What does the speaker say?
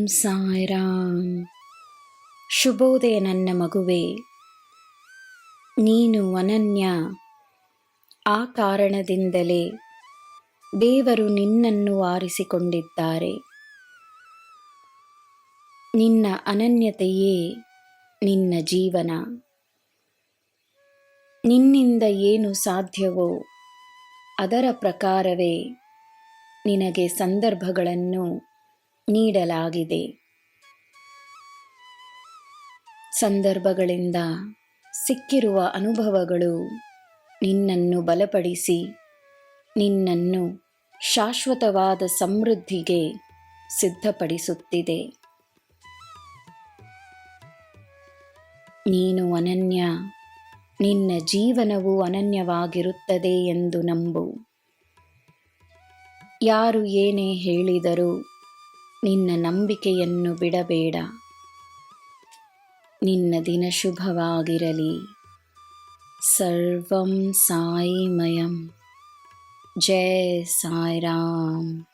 ಸಾಯಿರಾಮ್. ಶುಭೋದಯ ನನ್ನ ಮಗುವೆ. ನೀನು ಅನನ್ಯ. ಆ ಕಾರಣದಿಂದಲೇ ದೇವರು ನಿನ್ನನ್ನು ಆರಿಸಿಕೊಂಡಿದ್ದಾರೆ. ನಿನ್ನ ಅನನ್ಯತೆಯೇ ನಿನ್ನ ಜೀವನ. ನಿನ್ನಿಂದ ಏನು ಸಾಧ್ಯವೋ ಅದರ ಪ್ರಕಾರವೇ ನಿನಗೆ ಸಂದರ್ಭಗಳನ್ನು ನೀಡಲಾಗಿದೆ. ಸಂದರ್ಭಗಳಿಂದ ಸಿಕ್ಕಿರುವ ಅನುಭವಗಳು ನಿನ್ನನ್ನು ಬಲಪಡಿಸಿ ನಿನ್ನನ್ನು ಶಾಶ್ವತವಾದ ಸಮೃದ್ಧಿಗೆ ಸಿದ್ಧಪಡಿಸುತ್ತಿದೆ. ನೀನು ಅನನ್ಯ. ನಿನ್ನ ಜೀವನವು ಅನನ್ಯವಾಗಿರುತ್ತದೆ ಎಂದು ನಂಬು. ಯಾರು ಏನೇ ಹೇಳಿದರೂ ನಿನ್ನ ನಂಬಿಕೆಯನ್ನು ಬಿಡಬೇಡ. ನಿನ್ನ ದಿನ ಶುಭವಾಗಿರಲಿ. ಸರ್ವಂ ಸಾಯಿಮಯಂ. ಜೈ ಸಾಯಿರಾಮ್.